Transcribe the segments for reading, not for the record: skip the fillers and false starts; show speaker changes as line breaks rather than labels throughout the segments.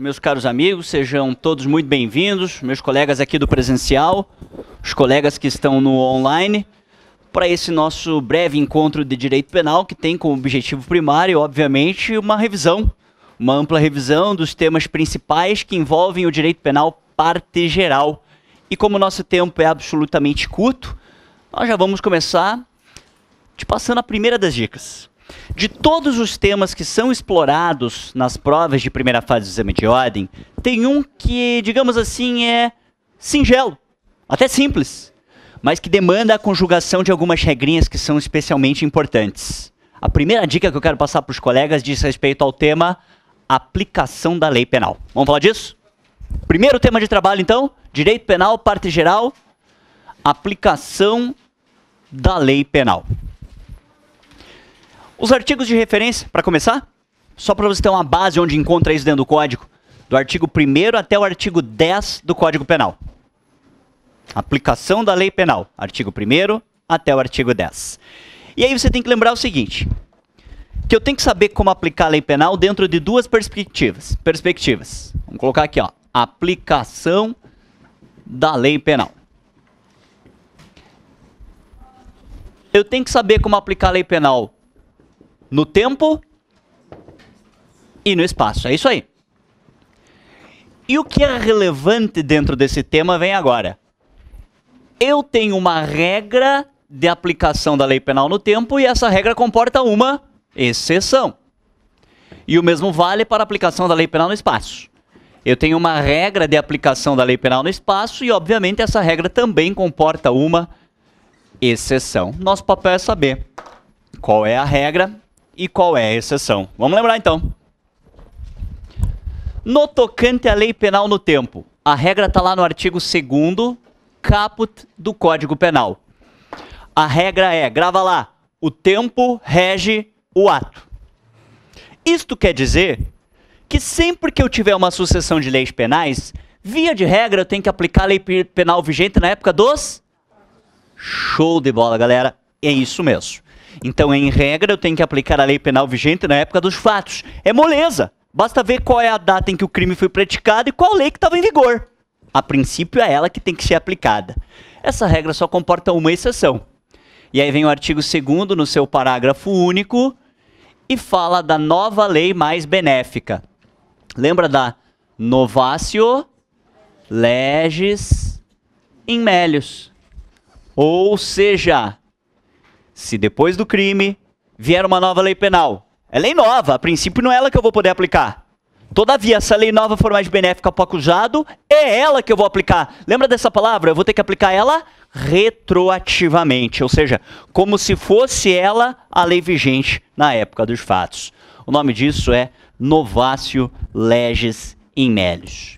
meus caros amigos, sejam todos muito bem-vindos, meus colegas aqui do presencial, os colegas que estão no online, para esse nosso breve encontro de direito penal, que tem como objetivo primário, obviamente, uma revisão, uma ampla revisão dos temas principais que envolvem o direito penal parte geral. E como o nosso tempo é absolutamente curto, nós já vamos começar te passando a primeira das dicas. De todos os temas que são explorados nas provas de primeira fase do exame de ordem, tem um que, digamos assim, é singelo, até simples, mas que demanda a conjugação de algumas regrinhas que são especialmente importantes. A primeira dica que eu quero passar para os colegas diz respeito ao tema aplicação da lei penal. Vamos falar disso? Primeiro tema de trabalho, então, direito penal, parte geral, aplicação da lei penal. Os artigos de referência, para começar, só para você ter uma base onde encontra isso dentro do código, do artigo 1º até o artigo 10 do Código Penal. Aplicação da lei penal, artigo 1º até o artigo 10. E aí você tem que lembrar o seguinte, que eu tenho que saber como aplicar a lei penal dentro de duas perspectivas. Vamos colocar aqui, ó, aplicação da lei penal. Eu tenho que saber como aplicar a lei penal no tempo e no espaço. É isso aí. E o que é relevante dentro desse tema vem agora. Eu tenho uma regra de aplicação da lei penal no tempo e essa regra comporta uma exceção. E o mesmo vale para a aplicação da lei penal no espaço. Eu tenho uma regra de aplicação da lei penal no espaço e, obviamente, essa regra também comporta uma exceção. Nosso papel é saber qual é a regra e qual é a exceção. Vamos lembrar, então. No tocante à lei penal no tempo, a regra está lá no artigo 2º, caput do Código Penal. A regra é, grava lá, o tempo rege o ato. Isto quer dizer que sempre que eu tiver uma sucessão de leis penais, via de regra eu tenho que aplicar a lei penal vigente na época dos... Show de bola, galera. É isso mesmo. Então, em regra, eu tenho que aplicar a lei penal vigente na época dos fatos. É moleza. Basta ver qual é a data em que o crime foi praticado e qual lei que estava em vigor. A princípio, é ela que tem que ser aplicada. Essa regra só comporta uma exceção. E aí vem o artigo 2º, no seu parágrafo único, e fala da nova lei mais benéfica. Lembra da novatio legis in melius. Ou seja, se depois do crime vier uma nova lei penal, é lei nova, a princípio não é ela que eu vou poder aplicar. Todavia, se a lei nova for mais benéfica para o acusado, é ela que eu vou aplicar. Lembra dessa palavra? Eu vou ter que aplicar ela retroativamente, ou seja, como se fosse ela a lei vigente na época dos fatos. O nome disso é novatio legis in melius.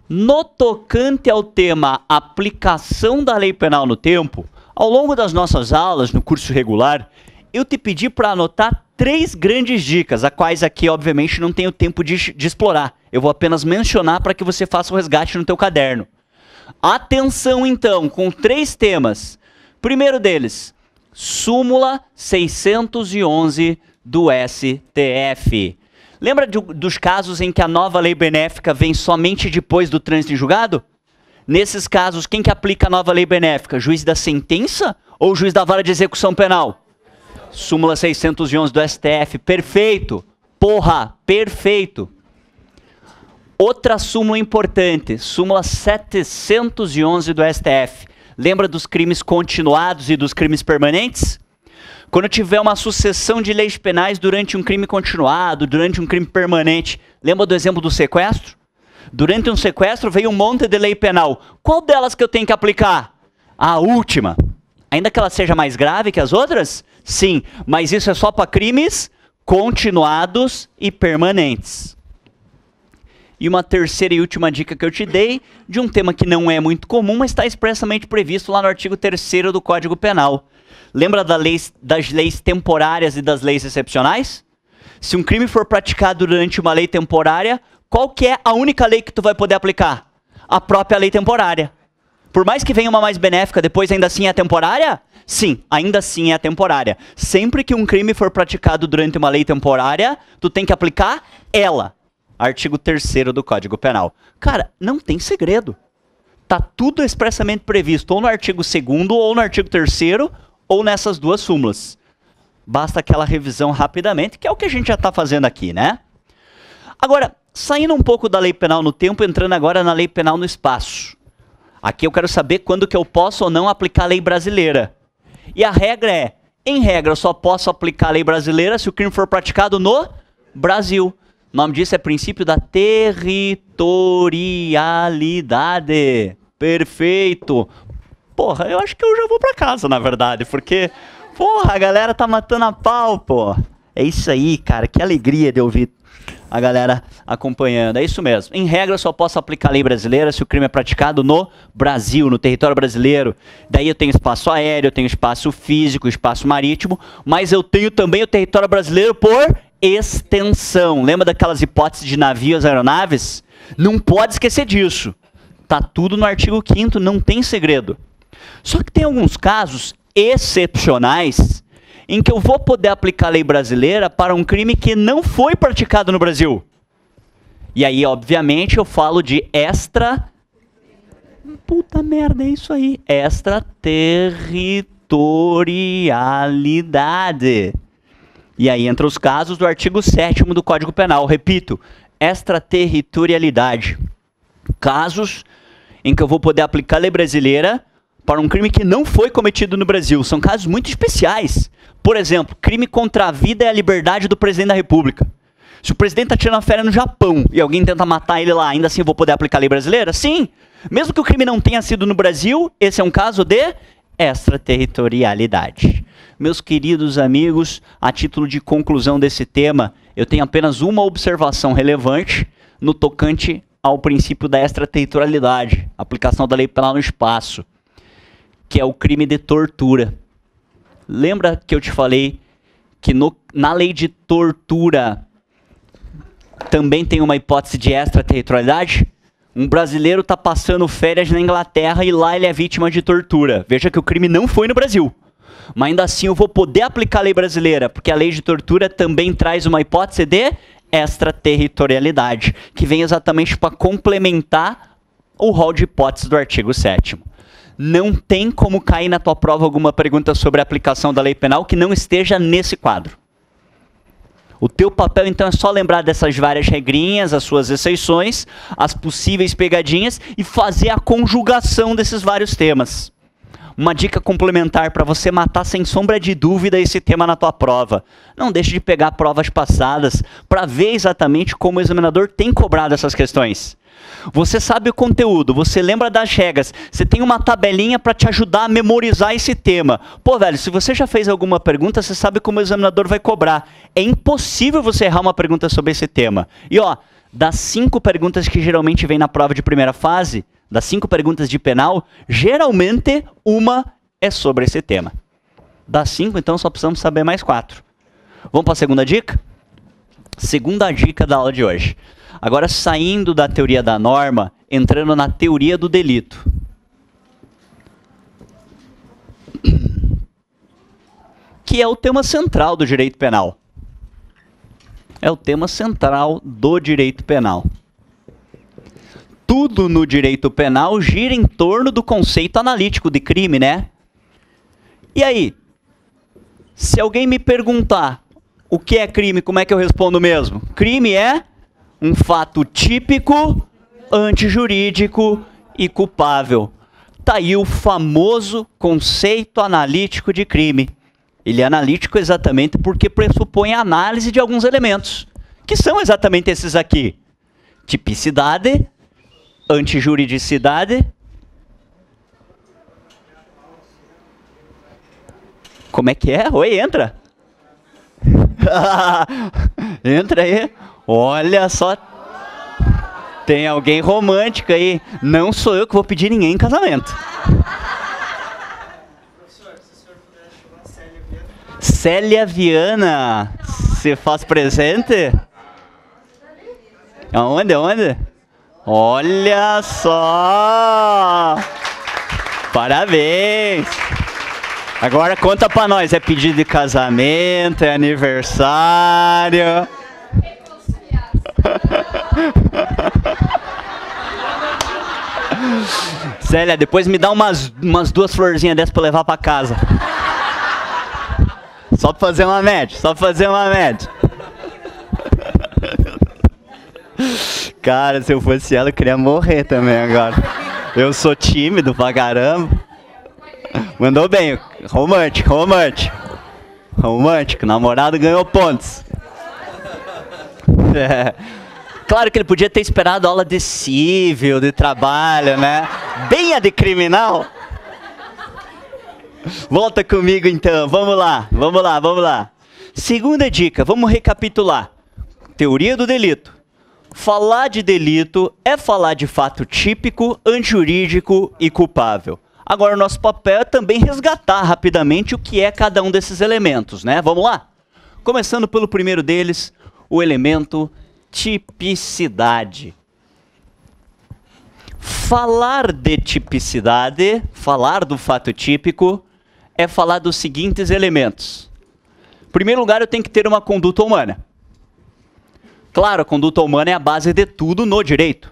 No tocante ao tema aplicação da lei penal no tempo, ao longo das nossas aulas no curso regular, eu te pedi para anotar 3 grandes dicas, as quais aqui, obviamente, não tenho tempo de explorar. Eu vou apenas mencionar para que você faça o resgate no teu caderno. Atenção, então, com 3 temas. Primeiro deles, súmula 611 do STF. Lembra dos casos em que a nova lei benéfica vem somente depois do trânsito em julgado? Nesses casos, quem que aplica a nova lei benéfica? Juiz da sentença ou juiz da vara de execução penal? Súmula 611 do STF. Perfeito. Porra, perfeito. Outra súmula importante, súmula 711 do STF. Lembra dos crimes continuados e dos crimes permanentes? Quando tiver uma sucessão de leis penais durante um crime continuado, durante um crime permanente, lembra do exemplo do sequestro? Durante um sequestro veio um monte de lei penal. Qual delas que eu tenho que aplicar? A última. Ainda que ela seja mais grave que as outras? Sim, mas isso é só para crimes continuados e permanentes. E uma terceira e última dica que eu te dei, de um tema que não é muito comum, mas está expressamente previsto lá no artigo 3º do Código Penal. Lembra das leis temporárias e das leis excepcionais? Se um crime for praticado durante uma lei temporária, qual que é a única lei que tu vai poder aplicar? A própria lei temporária. Por mais que venha uma mais benéfica, depois ainda assim é temporária? Sim, ainda assim é temporária. Sempre que um crime for praticado durante uma lei temporária, tu tem que aplicar ela. artigo 3º do Código Penal. Cara, não tem segredo. Tá tudo expressamente previsto, ou no artigo 2º, ou no artigo 3º, ou nessas duas súmulas. Basta aquela revisão rapidamente, que é o que a gente já está fazendo aqui, né? Agora, saindo um pouco da lei penal no tempo, entrando agora na lei penal no espaço. Aqui eu quero saber quando que eu posso ou não aplicar a lei brasileira. E a regra é, em regra, eu só posso aplicar a lei brasileira se o crime for praticado no Brasil. O nome disso é princípio da territorialidade. Perfeito. Porra, eu acho que eu já vou pra casa, na verdade, porque, porra, a galera tá matando a pau, pô. É isso aí, cara, que alegria de ouvir a galera acompanhando. É isso mesmo. Em regra, eu só posso aplicar a lei brasileira se o crime é praticado no Brasil, no território brasileiro. Daí eu tenho espaço aéreo, eu tenho espaço físico, espaço marítimo, mas eu tenho também o território brasileiro por extensão. Lembra daquelas hipóteses de navios, aeronaves? Não pode esquecer disso. Tá tudo no artigo 5º, não tem segredo. Só que tem alguns casos excepcionais em que eu vou poder aplicar a lei brasileira para um crime que não foi praticado no Brasil. E aí, obviamente, eu falo de puta merda, é isso aí. Extraterritorialidade. E aí entra os casos do artigo 7º do Código Penal. Repito, extraterritorialidade. Casos em que eu vou poder aplicar a lei brasileira para um crime que não foi cometido no Brasil. São casos muito especiais. Por exemplo, crime contra a vida e a liberdade do presidente da República. Se o presidente está tirando férias no Japão e alguém tenta matar ele lá, ainda assim eu vou poder aplicar a lei brasileira? Sim. Mesmo que o crime não tenha sido no Brasil, esse é um caso de extraterritorialidade. Meus queridos amigos, a título de conclusão desse tema, eu tenho apenas uma observação relevante no tocante ao princípio da extraterritorialidade, aplicação da lei penal no espaço, que é o crime de tortura. Lembra que eu te falei que na lei de tortura também tem uma hipótese de extraterritorialidade? Um brasileiro está passando férias na Inglaterra e lá ele é vítima de tortura. Veja que o crime não foi no Brasil. Mas ainda assim eu vou poder aplicar a lei brasileira, porque a lei de tortura também traz uma hipótese de extraterritorialidade, que vem exatamente para complementar o rol de hipóteses do artigo 7º. Não tem como cair na tua prova alguma pergunta sobre a aplicação da lei penal que não esteja nesse quadro. O teu papel, então, é só lembrar dessas várias regrinhas, as suas exceções, as possíveis pegadinhas e fazer a conjugação desses vários temas. Uma dica complementar para você matar sem sombra de dúvida esse tema na tua prova. Não deixe de pegar provas passadas para ver exatamente como o examinador tem cobrado essas questões. Você sabe o conteúdo, você lembra das regras, você tem uma tabelinha para te ajudar a memorizar esse tema. Pô, velho, se você já fez alguma pergunta, você sabe como o examinador vai cobrar. É impossível você errar uma pergunta sobre esse tema. E ó, das 5 perguntas que geralmente vem na prova de primeira fase, das 5 perguntas de penal, geralmente uma é sobre esse tema. Das 5, então, só precisamos saber mais 4. Vamos para a segunda dica? Segunda dica da aula de hoje. Agora, saindo da teoria da norma, entrando na teoria do delito. Que é o tema central do direito penal. É o tema central do direito penal. Tudo no direito penal gira em torno do conceito analítico de crime, né? E aí, se alguém me perguntar o que é crime, como é que eu respondo mesmo? Crime é um fato típico, antijurídico e culpável. Tá aí o famoso conceito analítico de crime. Ele é analítico exatamente porque pressupõe a análise de alguns elementos, que são exatamente esses aqui. Tipicidade, antijuridicidade. Como é que é? Oi, entra. Entra aí. Olha só. Tem alguém romântico aí. Não sou eu que vou pedir ninguém em casamento. Professor, se o senhor puder chamar Célia Viana. Célia Viana. Se faz presente? Aonde? Aonde? Olha só! Parabéns! Agora conta pra nós, é pedido de casamento, é aniversário? Célia, depois me dá umas 2 florzinhas dessas pra levar pra casa. Só pra fazer uma média, Cara, se eu fosse ela, eu queria morrer também agora. Eu sou tímido pra caramba. Mandou bem, romântico. Namorado ganhou pontos. Claro que ele podia ter esperado aula de civil, de trabalho, né? Bem a de criminal. Volta comigo então, vamos lá. Segunda dica, vamos recapitular. Teoria do delito. Falar de delito é falar de fato típico, antijurídico e culpável. Agora, o nosso papel é também resgatar rapidamente o que é cada um desses elementos, né? Vamos lá? Começando pelo primeiro deles, o elemento tipicidade. Falar de tipicidade, falar do fato típico, é falar dos seguintes elementos. Em primeiro lugar, eu tenho que ter uma conduta humana. Claro, a conduta humana é a base de tudo no direito.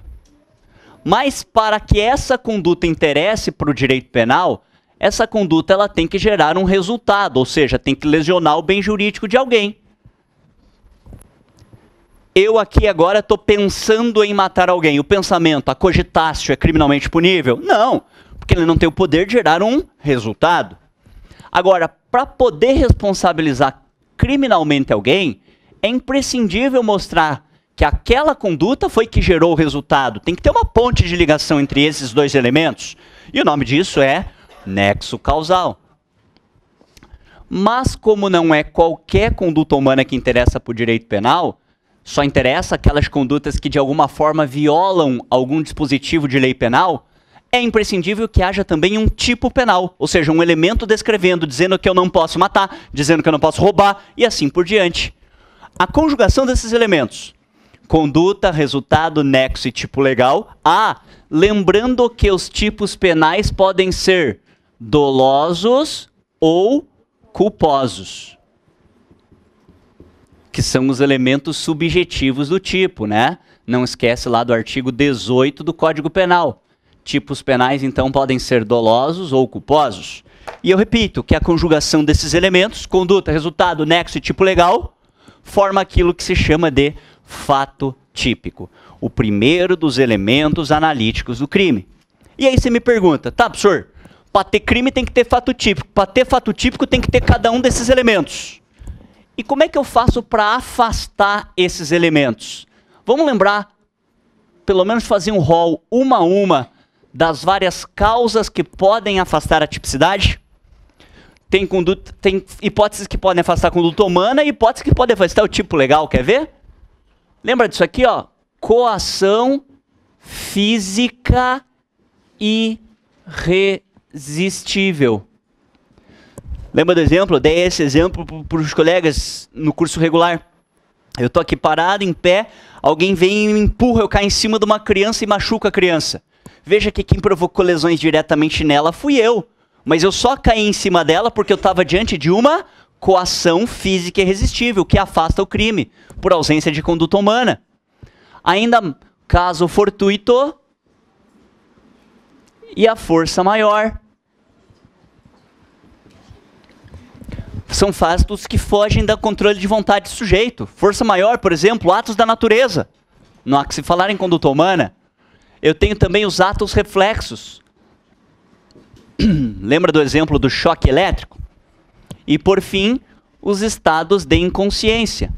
Mas para que essa conduta interesse para o direito penal, essa conduta ela tem que gerar um resultado, ou seja, tem que lesionar o bem jurídico de alguém. Eu aqui agora estou pensando em matar alguém. O pensamento, a cogitatio, é criminalmente punível? Não, porque ele não tem o poder de gerar um resultado. Agora, para poder responsabilizar criminalmente alguém, é imprescindível mostrar que aquela conduta foi que gerou o resultado. Tem que ter uma ponte de ligação entre esses dois elementos. E o nome disso é nexo causal. Mas como não é qualquer conduta humana que interessa para o direito penal, só interessa aquelas condutas que de alguma forma violam algum dispositivo de lei penal, é imprescindível que haja também um tipo penal, ou seja, um elemento descrevendo, dizendo que eu não posso matar, dizendo que eu não posso roubar e assim por diante. A conjugação desses elementos, conduta, resultado, nexo e tipo legal. Lembrando que os tipos penais podem ser dolosos ou culposos, que são os elementos subjetivos do tipo, né? Não esquece lá do artigo 18 do Código Penal. Tipos penais, então, podem ser dolosos ou culposos. E eu repito que a conjugação desses elementos, conduta, resultado, nexo e tipo legal, forma aquilo que se chama de fato típico. O primeiro dos elementos analíticos do crime. E aí você me pergunta, tá, professor, para ter crime tem que ter fato típico. Para ter fato típico tem que ter cada um desses elementos. E como é que eu faço para afastar esses elementos? Vamos lembrar, pelo menos fazer um rol uma a uma das várias causas que podem afastar a tipicidade? Tem hipóteses que podem afastar a conduta humana e hipóteses que podem afastar o tipo legal, quer ver? Lembra disso aqui, ó? Coação física irresistível. Lembra do exemplo? Eu dei esse exemplo para os colegas no curso regular. Eu tô aqui parado, em pé, alguém vem e me empurra, eu caio em cima de uma criança e machuca a criança. Veja que quem provocou lesões diretamente nela fui eu. Mas eu só caí em cima dela porque eu estava diante de uma coação física irresistível, que afasta o crime, por ausência de conduta humana. Ainda caso fortuito e a força maior. São fatos que fogem do controle de vontade do sujeito. Força maior, por exemplo, atos da natureza. Não há que se falar em conduta humana. Eu tenho também os atos reflexos. Lembra do exemplo do choque elétrico? E, por fim, os estados de inconsciência.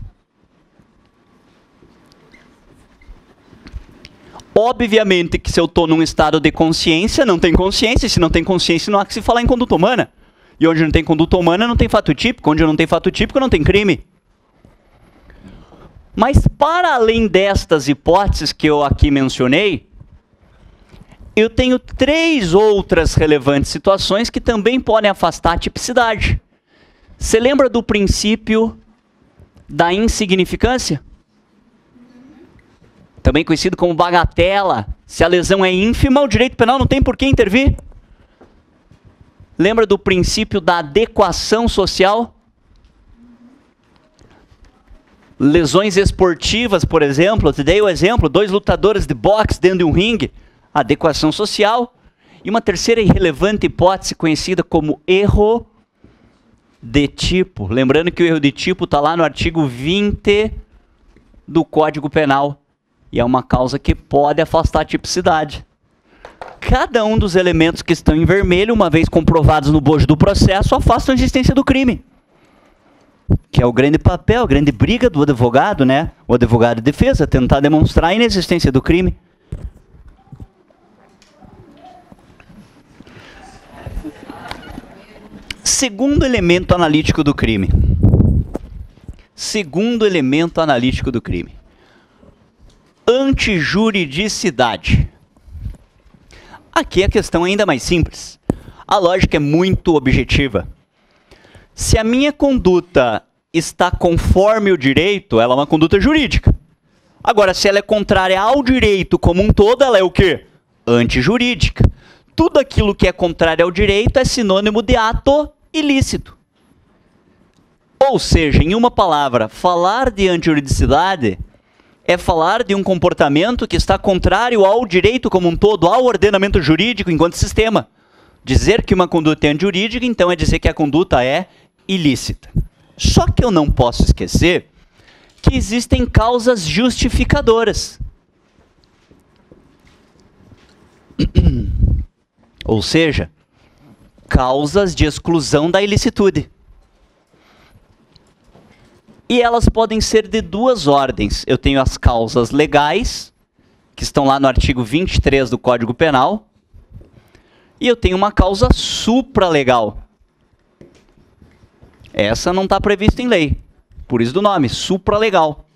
Obviamente que se eu estou num estado de consciência, não tem consciência. Se não tem consciência, não há que se falar em conduta humana. E onde não tem conduta humana, não tem fato típico. Onde não tem fato típico, não tem crime. Mas, para além destas hipóteses que eu aqui mencionei, eu tenho 3 outras relevantes situações que também podem afastar a tipicidade. Você lembra do princípio da insignificância? Também conhecido como bagatela. Se a lesão é ínfima, o direito penal não tem por que intervir. Lembra do princípio da adequação social? Lesões esportivas, por exemplo, eu te dei o exemplo, 2 lutadores de boxe dentro de um ringue, adequação social. E uma terceira irrelevante hipótese conhecida como erro de tipo. Lembrando que o erro de tipo está lá no artigo 20 do Código Penal. E é uma causa que pode afastar a tipicidade. Cada um dos elementos que estão em vermelho, uma vez comprovados no bojo do processo, afastam a existência do crime. Que é o grande papel, a grande briga do advogado, né? O advogado de defesa, tentar demonstrar a inexistência do crime. Segundo elemento analítico do crime. Segundo elemento analítico do crime. Antijuridicidade. Aqui a questão é ainda mais simples. A lógica é muito objetiva. Se a minha conduta está conforme o direito, ela é uma conduta jurídica. Agora, se ela é contrária ao direito como um todo, ela é o quê? Antijurídica. Tudo aquilo que é contrário ao direito é sinônimo de ato ilícito. Ou seja, em uma palavra, falar de antijuridicidade é falar de um comportamento que está contrário ao direito como um todo, ao ordenamento jurídico enquanto sistema. Dizer que uma conduta é antijurídica, então, é dizer que a conduta é ilícita. Só que eu não posso esquecer que existem causas justificadoras. Ou seja, causas de exclusão da ilicitude. E elas podem ser de 2 ordens. Eu tenho as causas legais, que estão lá no artigo 23 do Código Penal, e eu tenho uma causa supralegal. Essa não está prevista em lei, por isso do nome, supralegal.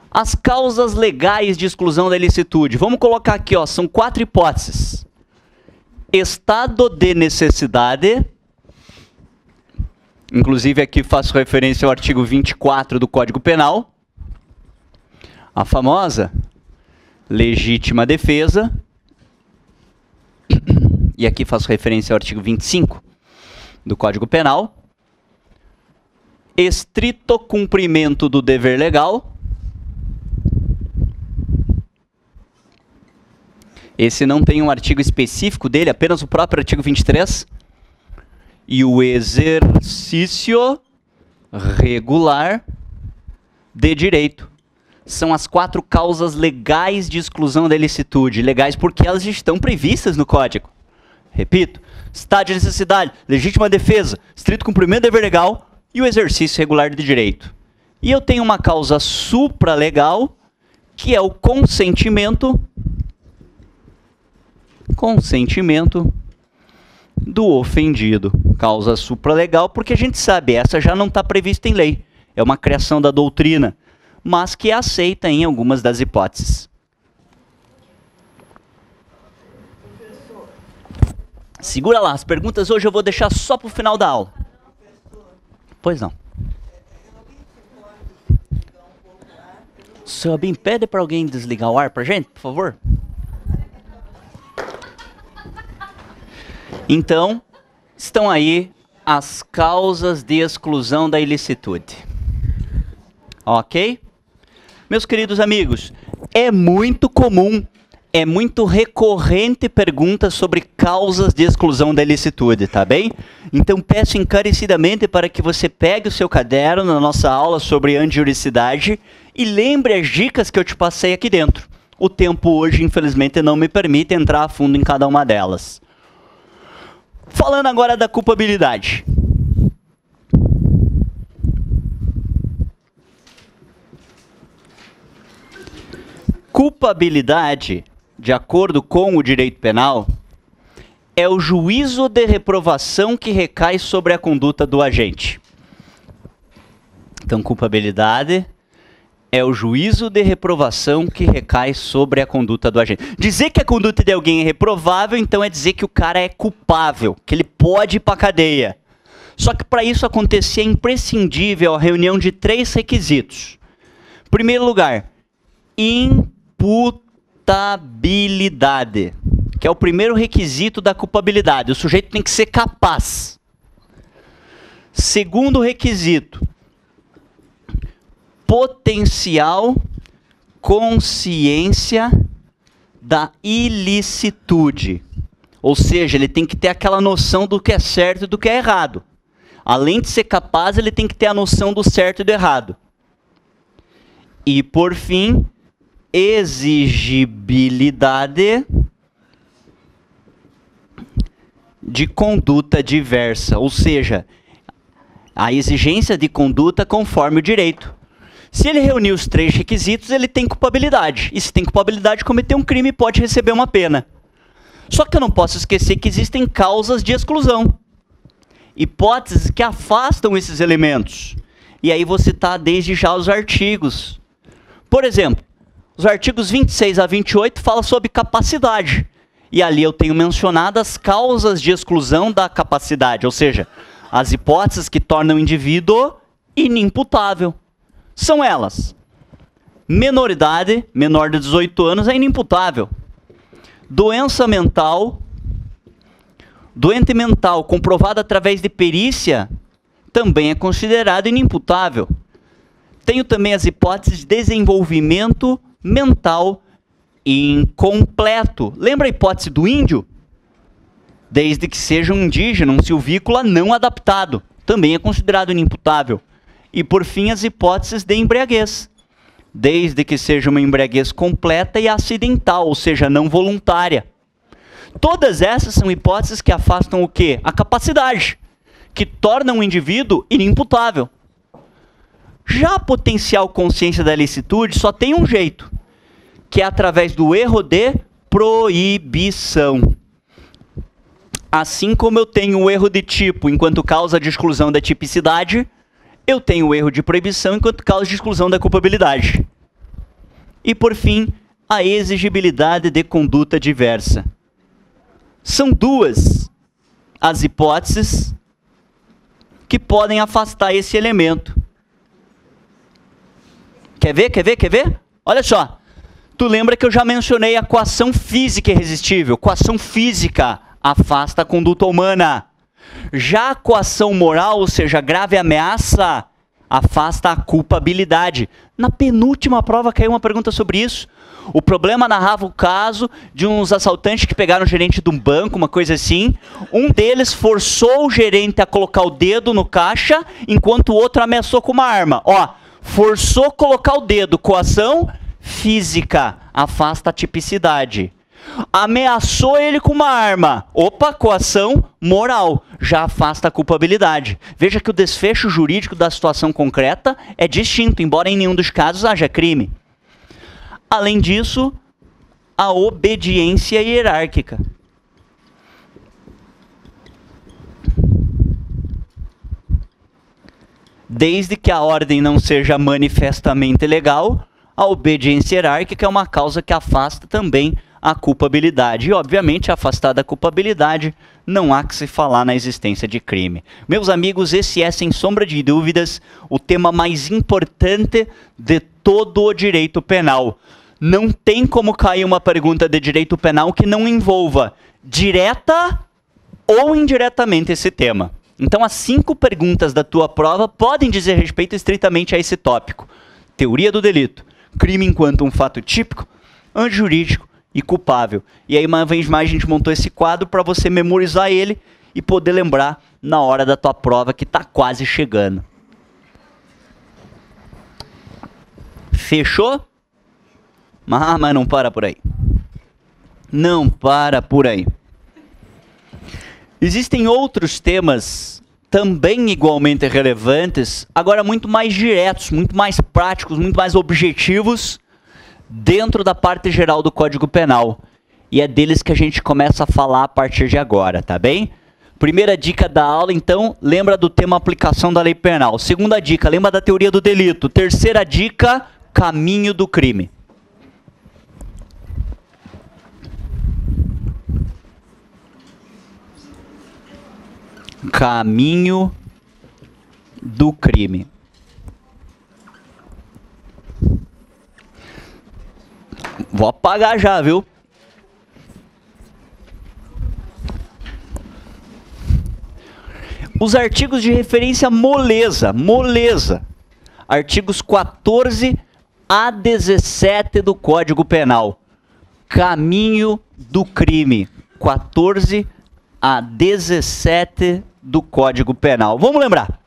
As causas legais de exclusão da ilicitude. Vamos colocar aqui, ó, são 4 hipóteses. Estado de necessidade. Inclusive aqui faço referência ao artigo 24 do Código Penal. A famosa legítima defesa. E aqui faço referência ao artigo 25 do Código Penal. Estrito cumprimento do dever legal. Esse não tem um artigo específico dele, apenas o próprio artigo 23. E o exercício regular de direito. São as 4 causas legais de exclusão da ilicitude. Legais porque elas estão previstas no Código. Repito, estado de necessidade, legítima defesa, estrito cumprimento do dever legal e o exercício regular de direito. E eu tenho uma causa supralegal, que é o consentimento do ofendido. Causa supralegal, porque a gente sabe, essa já não está prevista em lei. É uma criação da doutrina, mas que é aceita em algumas das hipóteses. Segura lá, as perguntas hoje eu vou deixar só para o final da aula. Pois não. Seu Abim, pede para alguém desligar o ar para gente, por favor. Então, estão aí as causas de exclusão da ilicitude. Ok? Meus queridos amigos, é muito comum, é muito recorrente perguntas sobre causas de exclusão da ilicitude, tá bem? Então peço encarecidamente para que você pegue o seu caderno na nossa aula sobre antijuridicidade e lembre as dicas que eu te passei aqui dentro. O tempo hoje, infelizmente, não me permite entrar a fundo em cada uma delas. Falando agora da culpabilidade. Culpabilidade, de acordo com o direito penal, é o juízo de reprovação que recai sobre a conduta do agente. Então, culpabilidade é o juízo de reprovação que recai sobre a conduta do agente. Dizer que a conduta de alguém é reprovável, então é dizer que o cara é culpável, que ele pode ir para a cadeia. Só que para isso acontecer é imprescindível a reunião de 3 requisitos. Em primeiro lugar, imputabilidade, que é o primeiro requisito da culpabilidade. O sujeito tem que ser capaz. Segundo requisito, potencial consciência da ilicitude. Ou seja, ele tem que ter aquela noção do que é certo e do que é errado. Além de ser capaz, ele tem que ter a noção do certo e do errado. E, por fim, exigibilidade de conduta diversa. Ou seja, a exigência de conduta conforme o direito. Se ele reunir os 3 requisitos, ele tem culpabilidade. E se tem culpabilidade, cometer um crime pode receber uma pena. Só que eu não posso esquecer que existem causas de exclusão. Hipóteses que afastam esses elementos. E aí vou citar desde já os artigos. Por exemplo, os artigos 26 a 28 falam sobre capacidade. E ali eu tenho mencionado as causas de exclusão da capacidade. Ou seja, as hipóteses que tornam o indivíduo inimputável. São elas: menoridade, menor de 18 anos é inimputável. Doença mental, doente mental comprovada através de perícia, também é considerado inimputável. Tenho também as hipóteses de desenvolvimento mental incompleto. Lembra a hipótese do índio? Desde que seja um indígena, um silvícola não adaptado, também é considerado inimputável. E por fim, as hipóteses de embriaguez. Desde que seja uma embriaguez completa e acidental, ou seja, não voluntária. Todas essas são hipóteses que afastam o quê? A capacidade, que tornam o indivíduo inimputável. Já a potencial consciência da ilicitude só tem um jeito, que é através do erro de proibição. Assim como eu tenho o erro de tipo enquanto causa de exclusão da tipicidade, eu tenho o erro de proibição enquanto causa de exclusão da culpabilidade. E, por fim, a exigibilidade de conduta diversa. São 2 as hipóteses que podem afastar esse elemento. Quer ver? Quer ver? Quer ver? Olha só. Tu lembra que eu já mencionei a coação física irresistível. Coação física afasta a conduta humana. Já a coação moral, ou seja, grave ameaça, afasta a culpabilidade. Na penúltima prova caiu uma pergunta sobre isso. O problema narrava o caso de uns assaltantes que pegaram o gerente de um banco, uma coisa assim. Um deles forçou o gerente a colocar o dedo no caixa, enquanto o outro ameaçou com uma arma. Ó, forçou colocar o dedo, coação física, afasta a tipicidade. Ameaçou ele com uma arma. Opa, coação moral. Já afasta a culpabilidade. Veja que o desfecho jurídico da situação concreta é distinto, embora em nenhum dos casos haja crime. Além disso, a obediência hierárquica. Desde que a ordem não seja manifestamente ilegal, a obediência hierárquica é uma causa que afasta também a culpabilidade. E, obviamente, afastada a culpabilidade, não há que se falar na existência de crime. Meus amigos, esse é, sem sombra de dúvidas, o tema mais importante de todo o direito penal. Não tem como cair uma pergunta de direito penal que não envolva direta ou indiretamente esse tema. Então, as 5 perguntas da tua prova podem dizer respeito estritamente a esse tópico. Teoria do delito, crime enquanto um fato típico, antijurídico e culpável. E aí, uma vez mais, a gente montou esse quadro para você memorizar ele e poder lembrar na hora da tua prova que está quase chegando. Fechou? Mas não para por aí. Não para por aí. Existem outros temas também igualmente relevantes, agora muito mais diretos, muito mais práticos, muito mais objetivos, dentro da parte geral do Código Penal. E é deles que a gente começa a falar a partir de agora, tá bem? Primeira dica da aula, então, lembra do tema aplicação da lei penal. Segunda dica, lembra da teoria do delito. Terceira dica, caminho do crime. Caminho do crime. Vou apagar já, viu? Os artigos de referência moleza, moleza. Artigos 14 a 17 do Código Penal. Caminho do crime. 14 a 17 do Código Penal. Vamos lembrar.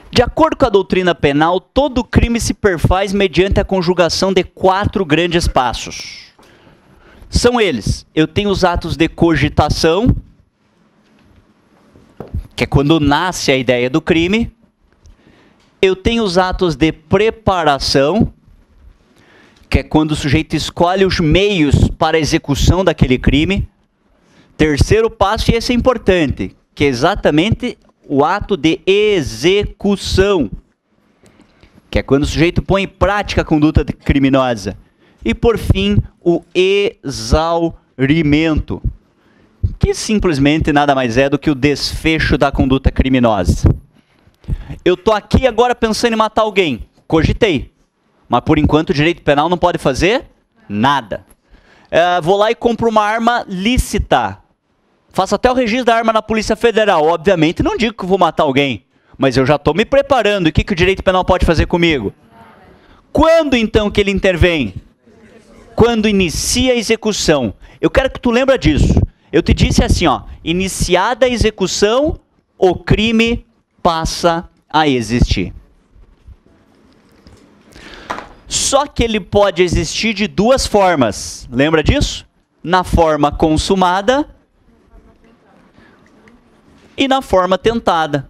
De acordo com a doutrina penal, todo crime se perfaz mediante a conjugação de 4 grandes passos. São eles: eu tenho os atos de cogitação, que é quando nasce a ideia do crime. Eu tenho os atos de preparação, que é quando o sujeito escolhe os meios para a execução daquele crime. Terceiro passo, e esse é importante, que é exatamente o ato de execução, que é quando o sujeito põe em prática a conduta criminosa. E, por fim, o exaurimento, que simplesmente nada mais é do que o desfecho da conduta criminosa. Eu estou aqui agora pensando em matar alguém, cogitei, mas por enquanto o direito penal não pode fazer nada. Vou lá e compro uma arma lícita. Faço até o registro da arma na Polícia Federal. Obviamente não digo que vou matar alguém, mas eu já estou me preparando. E o que o direito penal pode fazer comigo? Quando então que ele intervém? Quando inicia a execução. Eu quero que tu lembre disso. Eu te disse assim, ó, iniciada a execução, o crime passa a existir. Só que ele pode existir de 2 formas. Lembra disso? Na forma consumada e na forma tentada.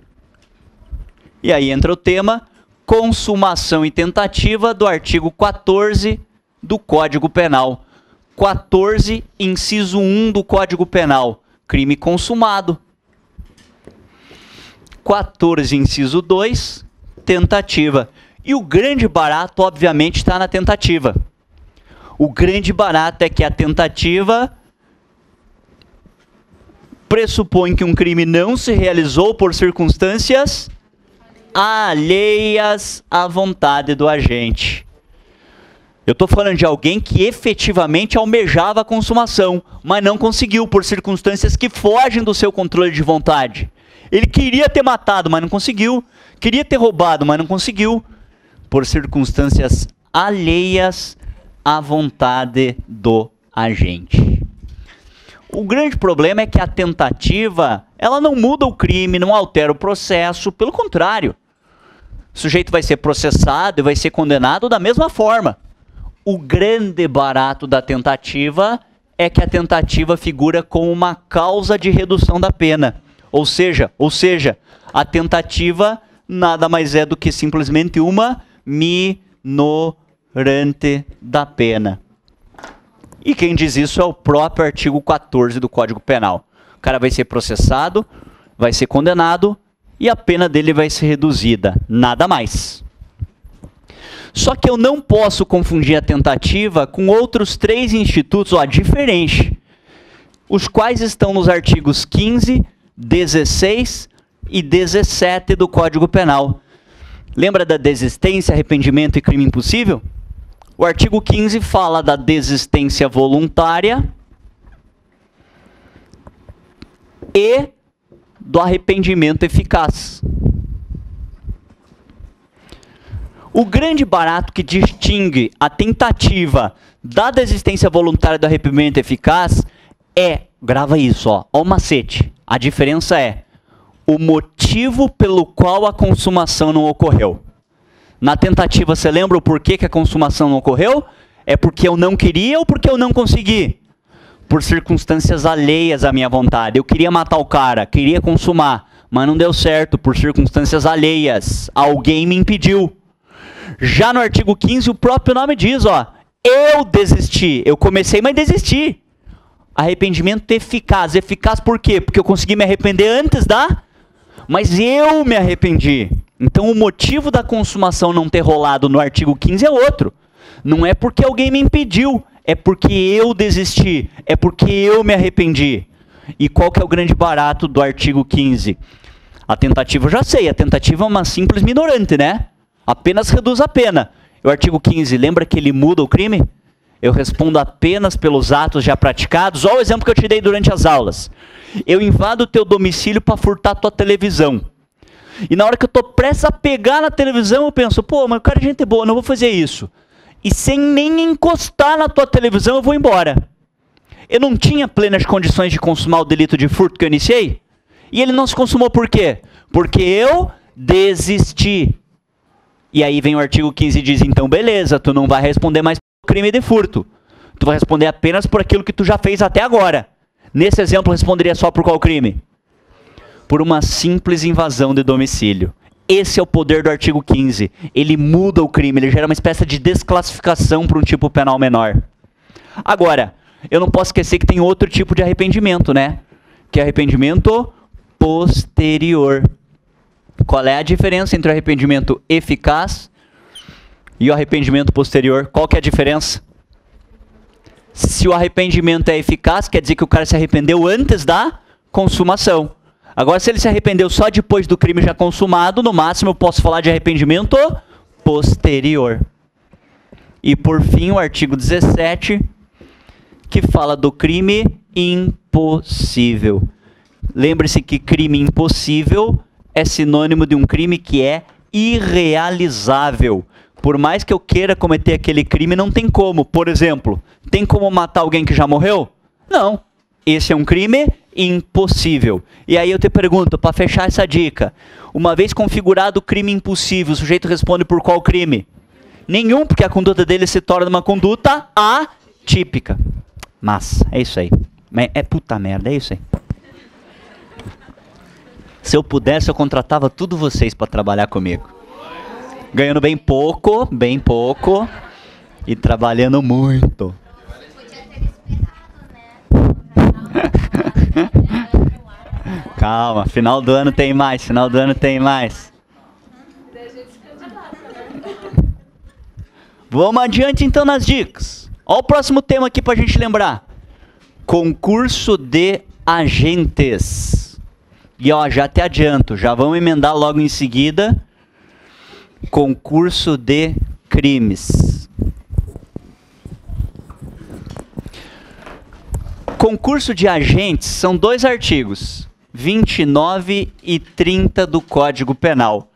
E aí entra o tema consumação e tentativa do artigo 14 do Código Penal. 14, inciso 1 do Código Penal. Crime consumado. 14, inciso 2, tentativa. E o grande barato, obviamente, está na tentativa. O grande barato é que a tentativa pressupõe que um crime não se realizou por circunstâncias alheias à vontade do agente. Eu estou falando de alguém que efetivamente almejava a consumação, mas não conseguiu por circunstâncias que fogem do seu controle de vontade. Ele queria ter matado, mas não conseguiu. Queria ter roubado, mas não conseguiu. Por circunstâncias alheias à vontade do agente. O grande problema é que a tentativa, ela não muda o crime, não altera o processo, pelo contrário. O sujeito vai ser processado e vai ser condenado da mesma forma. O grande barato da tentativa é que a tentativa figura como uma causa de redução da pena. Ou seja, a tentativa nada mais é do que simplesmente uma minorante da pena. E quem diz isso é o próprio artigo 14 do Código Penal. O cara vai ser processado, vai ser condenado e a pena dele vai ser reduzida. Nada mais. Só que eu não posso confundir a tentativa com outros 3 institutos diferentes, os quais estão nos artigos 15, 16 e 17 do Código Penal. Lembra da desistência, arrependimento e crime impossível? O artigo 15 fala da desistência voluntária e do arrependimento eficaz. O grande barato que distingue a tentativa da desistência voluntária e do arrependimento eficaz é, grava isso, ó o macete, a diferença é o motivo pelo qual a consumação não ocorreu. Na tentativa, você lembra o porquê que a consumação não ocorreu? É porque eu não queria ou porque eu não consegui? Por circunstâncias alheias à minha vontade. Eu queria matar o cara, queria consumar, mas não deu certo por circunstâncias alheias. Alguém me impediu. Já no artigo 15, o próprio nome diz, ó, eu desisti. Eu comecei, mas desisti. Arrependimento eficaz. Eficaz por quê? Porque eu consegui me arrepender antes da... Mas eu me arrependi. Então o motivo da consumação não ter rolado no artigo 15 é outro. Não é porque alguém me impediu, é porque eu desisti, é porque eu me arrependi. E qual que é o grande barato do artigo 15? A tentativa eu já sei, a tentativa é uma simples minorante, né? Apenas reduz a pena. O artigo 15, lembra que ele muda o crime? Eu respondo apenas pelos atos já praticados. Olha o exemplo que eu te dei durante as aulas. Eu invado o teu domicílio para furtar a tua televisão. E na hora que eu estou prestes a pegar na televisão, eu penso, pô, mas o cara é gente boa, não vou fazer isso. E sem nem encostar na tua televisão, eu vou embora. Eu não tinha plenas condições de consumar o delito de furto que eu iniciei? E ele não se consumou por quê? Porque eu desisti. E aí vem o artigo 15 e diz, então beleza, tu não vai responder mais por crime de furto. Tu vai responder apenas por aquilo que tu já fez até agora. Nesse exemplo, responderia só por qual crime? Por uma simples invasão de domicílio. Esse é o poder do artigo 15. Ele muda o crime, ele gera uma espécie de desclassificação para um tipo penal menor. Agora, eu não posso esquecer que tem outro tipo de arrependimento, né? Que é arrependimento posterior. Qual é a diferença entre o arrependimento eficaz e o arrependimento posterior? Qual que é a diferença? Se o arrependimento é eficaz, quer dizer que o cara se arrependeu antes da consumação. Agora, se ele se arrependeu só depois do crime já consumado, no máximo eu posso falar de arrependimento posterior. E por fim, o artigo 17, que fala do crime impossível. Lembre-se que crime impossível é sinônimo de um crime que é irrealizável. Por mais que eu queira cometer aquele crime, não tem como. Por exemplo, tem como matar alguém que já morreu? Não. Esse é um crime impossível. E aí eu te pergunto, para fechar essa dica, uma vez configurado o crime impossível, o sujeito responde por qual crime? Nenhum, porque a conduta dele se torna uma conduta atípica. Mas, é isso aí. É puta merda, é isso aí. Se eu pudesse, eu contratava tudo vocês para trabalhar comigo. Ganhando bem pouco, e trabalhando muito. Calma, final do ano tem mais, Vamos adiante então nas dicas. Olha o próximo tema aqui pra gente lembrar. Concurso de agentes. E ó, já te adianto, já vamos emendar logo em seguida. Concurso de crimes. Concurso de agentes são 2 artigos, 29 e 30 do Código Penal.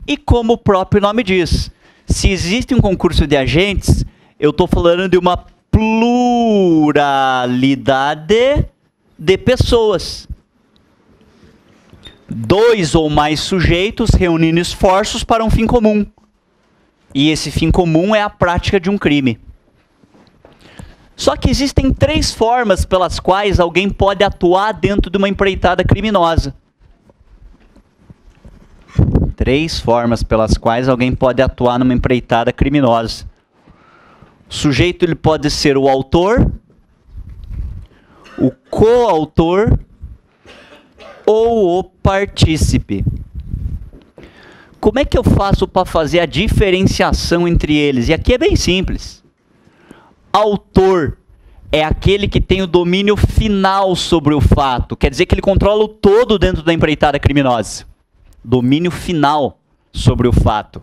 E como o próprio nome diz, se existe um concurso de agentes, eu estou falando de uma pluralidade de pessoas. 2 ou mais sujeitos reunindo esforços para um fim comum. E esse fim comum é a prática de um crime. Só que existem 3 formas pelas quais alguém pode atuar dentro de uma empreitada criminosa. 3 formas pelas quais alguém pode atuar numa empreitada criminosa. O sujeito ele pode ser o autor, o coautor ou o partícipe. Como é que eu faço para fazer a diferenciação entre eles? E aqui é bem simples. Autor é aquele que tem o domínio final sobre o fato. Quer dizer que ele controla o todo dentro da empreitada criminosa. Domínio final sobre o fato.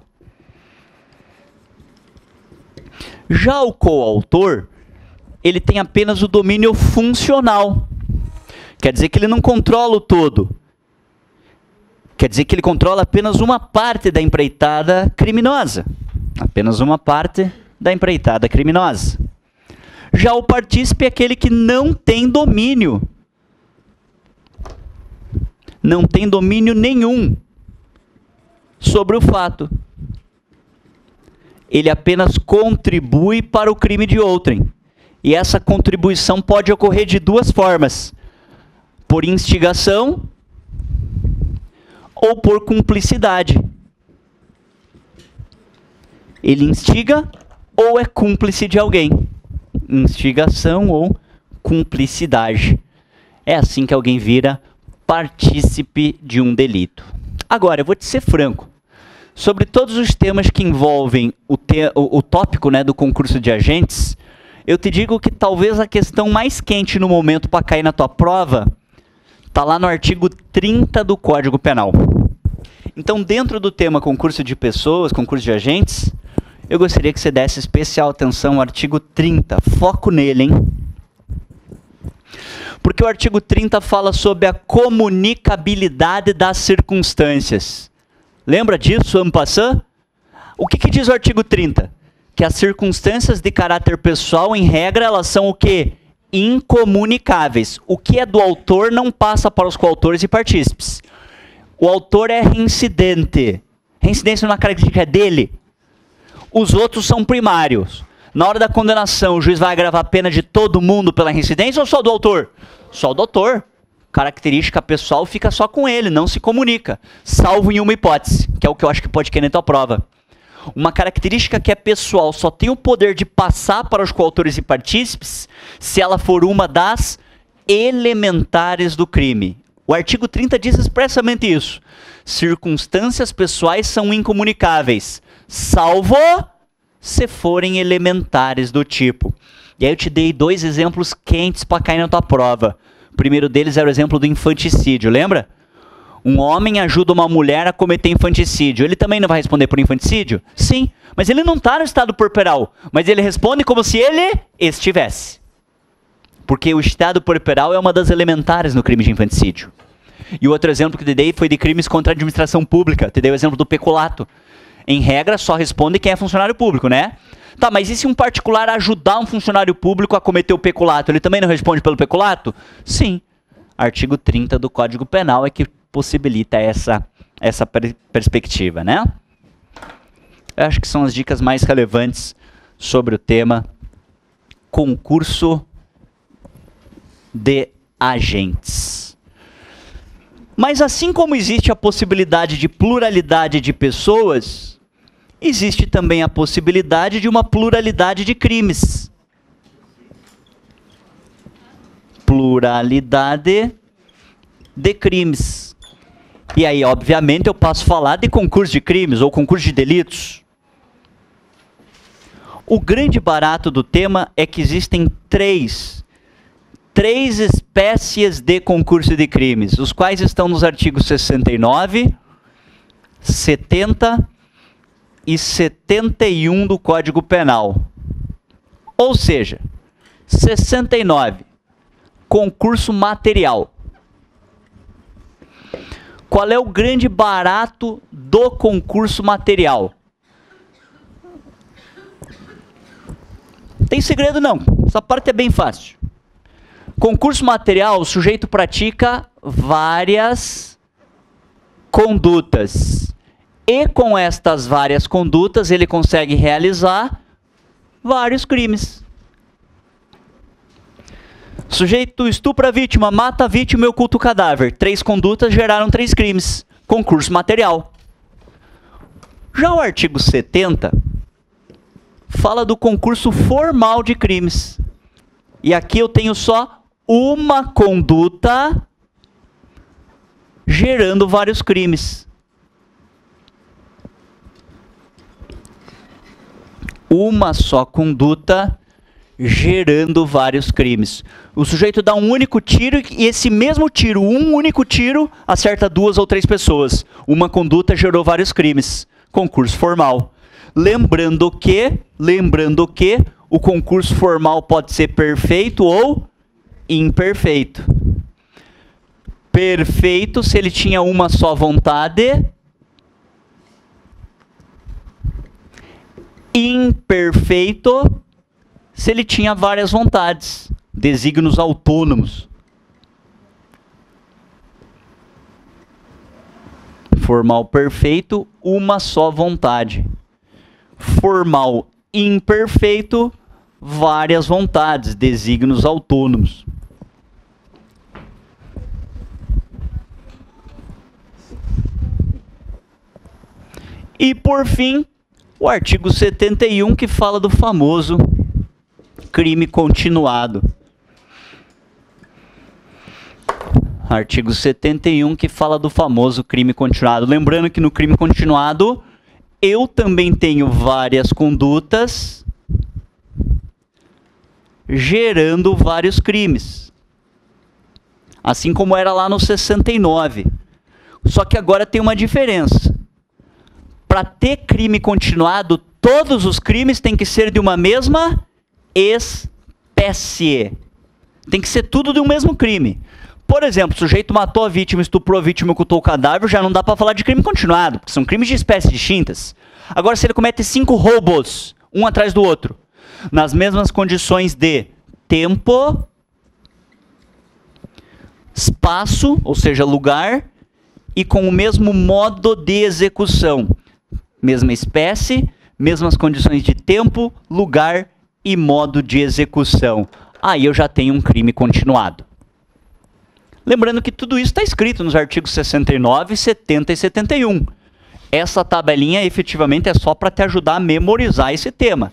Já o coautor, ele tem apenas o domínio funcional. Quer dizer que ele não controla o todo. Quer dizer que ele controla apenas uma parte da empreitada criminosa. Apenas uma parte da empreitada criminosa. Já o partícipe é aquele que não tem domínio. Não tem domínio nenhum sobre o fato. Ele apenas contribui para o crime de outrem. E essa contribuição pode ocorrer de 2 formas. Por instigação ou por cumplicidade. Ele instiga ou é cúmplice de alguém. Instigação ou cumplicidade. É assim que alguém vira partícipe de um delito. Agora, eu vou te ser franco. Sobre todos os temas que envolvem o tópico, né, do concurso de agentes, eu te digo que talvez a questão mais quente no momento para cair na tua prova está lá no artigo 30 do Código Penal. Então, dentro do tema concurso de pessoas, concurso de agentes, eu gostaria que você desse especial atenção ao artigo 30. Foco nele, hein? Porque o artigo 30 fala sobre a comunicabilidade das circunstâncias. Lembra disso, en passant? O que diz o artigo 30? Que as circunstâncias de caráter pessoal, em regra, elas são o quê? Incomunicáveis. O que é do autor não passa para os coautores e partícipes. O autor é reincidente. Reincidência não é uma característica dele. Os outros são primários. Na hora da condenação, o juiz vai agravar a pena de todo mundo pela reincidência ou só do autor? Só do autor. Característica pessoal fica só com ele, não se comunica. Salvo em uma hipótese, que é o que eu acho que pode cair na tua prova. Uma característica que é pessoal só tem o poder de passar para os coautores e partícipes se ela for uma das elementares do crime. O artigo 30 diz expressamente isso. Circunstâncias pessoais são incomunicáveis, salvo se forem elementares do tipo. E aí eu te dei 2 exemplos quentes para cair na tua prova. O primeiro deles era o exemplo do infanticídio, lembra? Um homem ajuda uma mulher a cometer infanticídio. Ele também não vai responder por infanticídio? Sim, mas ele não está no estado puerperal. Mas ele responde como se ele estivesse. Porque o estado puerperal é uma das elementares no crime de infanticídio. E o outro exemplo que te dei foi de crimes contra a administração pública. Te dei o exemplo do peculato. Em regra, só responde quem é funcionário público, né? Tá, mas e se um particular ajudar um funcionário público a cometer o peculato? Ele também não responde pelo peculato? Sim. Artigo 30 do Código Penal é que possibilita essa perspectiva, né? Eu acho que são as dicas mais relevantes sobre o tema concurso de agentes. Mas assim como existe a possibilidade de pluralidade de pessoas, existe também a possibilidade de uma pluralidade de crimes. Pluralidade de crimes. E aí, obviamente, eu posso falar de concurso de crimes ou concurso de delitos. O grande barato do tema é que existem três espécies de concurso de crimes, os quais estão nos artigos 69, 70 e 71 do Código Penal. Ou seja, 69, concurso material. Qual é o grande barato do concurso material? Tem segredo não, essa parte é bem fácil. Concurso material, o sujeito pratica várias condutas. E com estas várias condutas, ele consegue realizar vários crimes. Sujeito estupra a vítima, mata a vítima e oculta o cadáver. 3 condutas geraram 3 crimes. Concurso material. Já o artigo 70 fala do concurso formal de crimes. E aqui eu tenho só uma conduta gerando vários crimes. Uma só conduta gerando vários crimes. O sujeito dá um único tiro e esse mesmo tiro, um único tiro, acerta 2 ou 3 pessoas. Uma conduta gerou vários crimes. Concurso formal. Lembrando que o concurso formal pode ser perfeito ou imperfeito. Perfeito se ele tinha uma só vontade. Imperfeito se ele tinha várias vontades, desígnios autônomos. Formal perfeito, uma só vontade. Formal imperfeito, várias vontades, desígnios autônomos. E por fim, o artigo 71 que fala do famoso crime continuado. Artigo 71 que fala do famoso crime continuado. Lembrando que no crime continuado eu também tenho várias condutas gerando vários crimes. Assim como era lá no 69. Só que agora tem uma diferença. Para ter crime continuado, Todos os crimes têm que ser de uma mesma espécie. Tem que ser tudo de um mesmo crime. Por exemplo, o sujeito matou a vítima, estuprou a vítima e ocultou o cadáver, já não dá para falar de crime continuado, porque são crimes de espécies distintas. Agora, se ele comete 5 roubos, um atrás do outro, nas mesmas condições de tempo, espaço, ou seja, lugar, e com o mesmo modo de execução. Mesma espécie, mesmas condições de tempo, lugar e modo de execução. Aí eu já tenho um crime continuado. Lembrando que tudo isso está escrito nos artigos 69, 70 e 71. Essa tabelinha efetivamente é só para te ajudar a memorizar esse tema.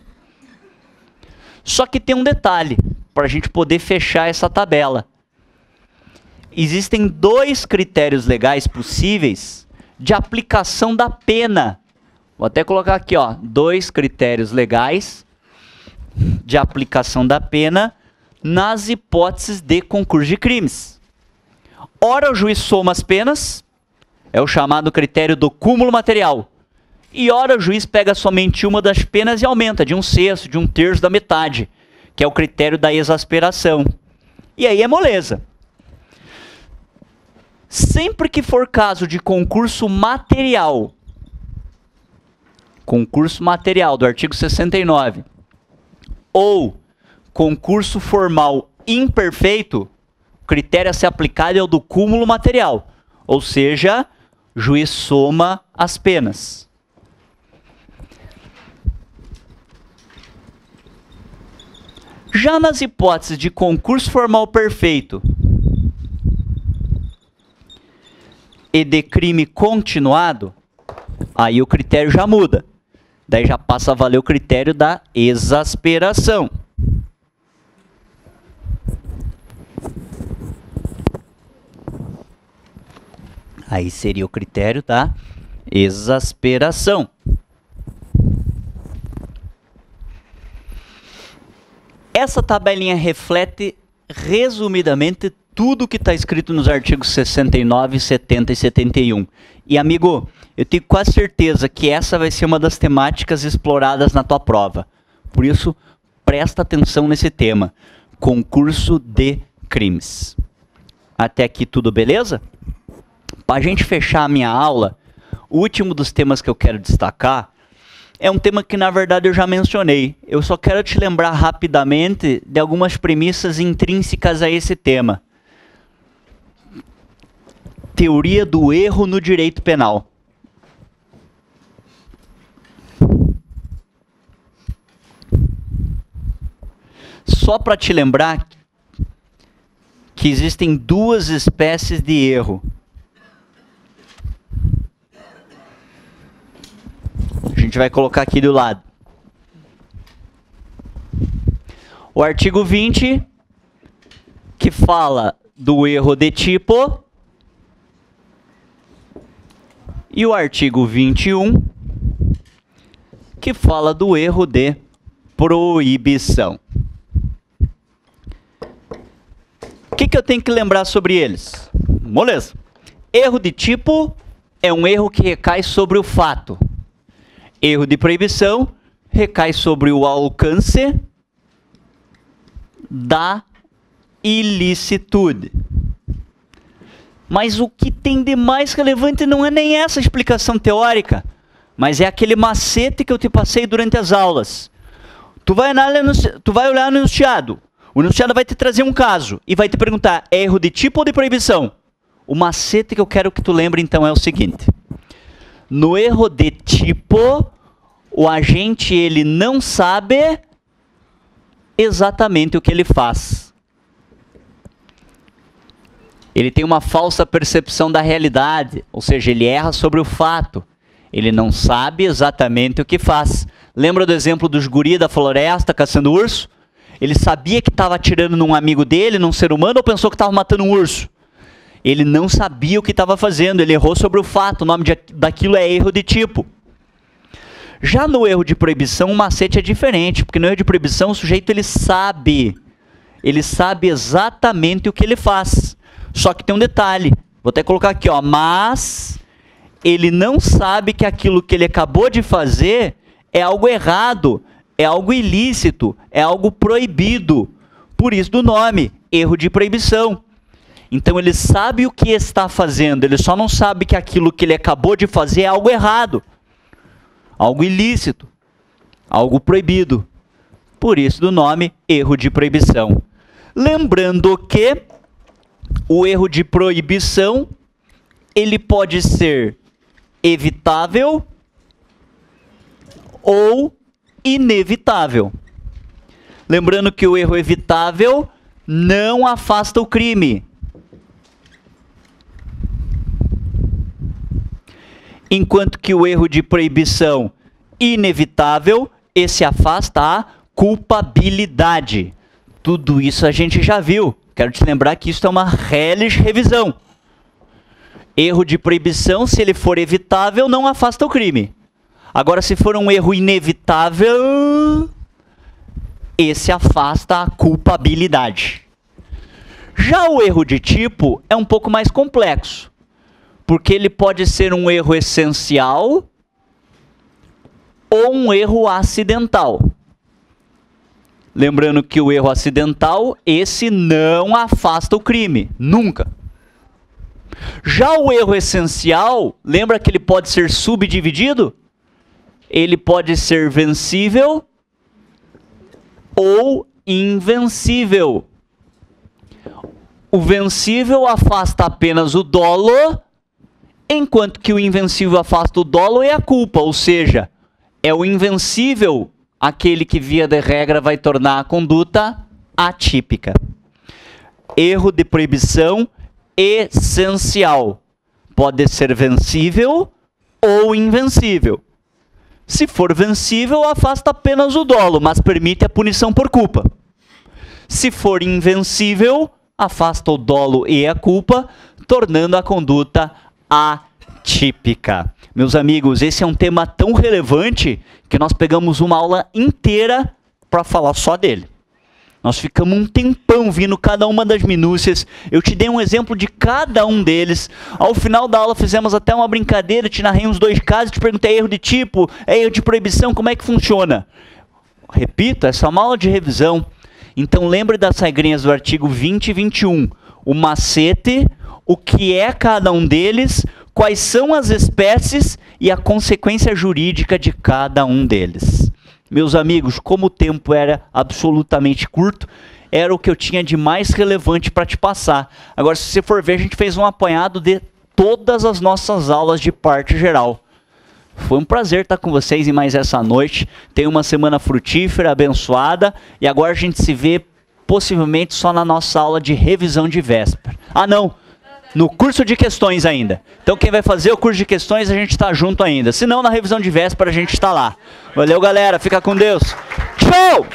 Só que tem um detalhe, para a gente poder fechar essa tabela. Existem 2 critérios legais possíveis de aplicação da pena. Vou até colocar aqui, ó, 2 critérios legais de aplicação da pena nas hipóteses de concurso de crimes. Ora, o juiz soma as penas, é o chamado critério do cúmulo material. E ora, o juiz pega somente uma das penas e aumenta de 1/6, de 1/3 da metade, que é o critério da exasperação. E aí é moleza. Sempre que for caso de concurso material do artigo 69, ou concurso formal imperfeito, o critério a ser aplicado é o do cúmulo material, ou seja, o juiz soma as penas. Já nas hipóteses de concurso formal perfeito e de crime continuado, aí o critério já muda. Daí já passa a valer o critério da exasperação. Aí seria o critério da exasperação. Essa tabelinha reflete, resumidamente, tudo que está escrito nos artigos 69, 70 e 71. E, amigo, eu tenho quase certeza que essa vai ser uma das temáticas exploradas na tua prova. Por isso, presta atenção nesse tema. Concurso de crimes. Até aqui tudo beleza? Para a gente fechar a minha aula, o último dos temas que eu quero destacar é um tema que, na verdade, eu já mencionei. Eu só quero te lembrar rapidamente de algumas premissas intrínsecas a esse tema. Teoria do erro no direito penal. Só para te lembrar que existem 2 espécies de erro. A gente vai colocar aqui do lado. O artigo 20, que fala do erro de tipo, e o artigo 21, que fala do erro de proibição. O que eu tenho que lembrar sobre eles? Moleza. Erro de tipo é um erro que recai sobre o fato. Erro de proibição recai sobre o alcance da ilicitude. Mas o que tem de mais relevante não é nem essa explicação teórica, mas é aquele macete que eu te passei durante as aulas. Tu vai olhar no enunciado. O enunciado vai te trazer um caso e vai te perguntar, é erro de tipo ou de proibição? O macete que eu quero que tu lembre, então, é o seguinte. No erro de tipo, o agente ele não sabe exatamente o que ele faz. Ele tem uma falsa percepção da realidade, ou seja, ele erra sobre o fato. Ele não sabe exatamente o que faz. Lembra do exemplo dos guri da floresta caçando urso? Ele sabia que estava atirando num amigo dele, num ser humano, ou pensou que estava matando um urso? Ele não sabia o que estava fazendo, ele errou sobre o fato, o nome daquilo é erro de tipo. Já no erro de proibição, o macete é diferente, porque no erro de proibição o sujeito ele sabe exatamente o que ele faz. Só que tem um detalhe, vou até colocar aqui, ó, mas ele não sabe que aquilo que ele acabou de fazer é algo errado, é algo ilícito, é algo proibido. Por isso do nome, erro de proibição. Então ele sabe o que está fazendo, ele só não sabe que aquilo que ele acabou de fazer é algo errado, algo ilícito, algo proibido. Por isso do nome, erro de proibição. Lembrando que o erro de proibição, ele pode ser evitável ou inevitável. Lembrando que o erro evitável não afasta o crime. Enquanto que o erro de proibição inevitável, esse afasta a culpabilidade. Tudo isso a gente já viu. Quero te lembrar que isso é uma revisão. Erro de proibição, se ele for evitável, não afasta o crime. Agora, se for um erro inevitável, esse afasta a culpabilidade. Já o erro de tipo é um pouco mais complexo, porque ele pode ser um erro essencial ou um erro acidental. Lembrando que o erro acidental, esse não afasta o crime, nunca. Já o erro essencial, lembra que ele pode ser subdividido? Ele pode ser vencível ou invencível. O vencível afasta apenas o dolo, enquanto que o invencível afasta o dolo e a culpa, ou seja, é o invencível aquele que, via de regra, vai tornar a conduta atípica. Erro de proibição essencial. Pode ser vencível ou invencível. Se for vencível, afasta apenas o dolo, mas permite a punição por culpa. Se for invencível, afasta o dolo e a culpa, tornando a conduta atípica. Meus amigos, esse é um tema tão relevante que nós pegamos uma aula inteira para falar só dele. Nós ficamos um tempão vindo cada uma das minúcias. Eu te dei um exemplo de cada um deles. Ao final da aula fizemos até uma brincadeira, te narrei uns 2 casos, te perguntei erro de tipo, erro de proibição, como é que funciona? Repito, essa é uma aula de revisão. Então lembre das regrinhas do artigo 20 e 21. O macete, o que é cada um deles, quais são as espécies e a consequência jurídica de cada um deles. Meus amigos, como o tempo era absolutamente curto, era o que eu tinha de mais relevante para te passar. Agora, se você for ver, a gente fez um apanhado de todas as nossas aulas de parte geral. Foi um prazer estar com vocês em mais essa noite. Tenha uma semana frutífera, abençoada. E agora a gente se vê possivelmente só na nossa aula de revisão de véspera. Ah, não! No curso de questões ainda. Então quem vai fazer o curso de questões, a gente está junto ainda. Se não, na revisão de véspera a gente está lá. Valeu, galera. Fica com Deus. Tchau!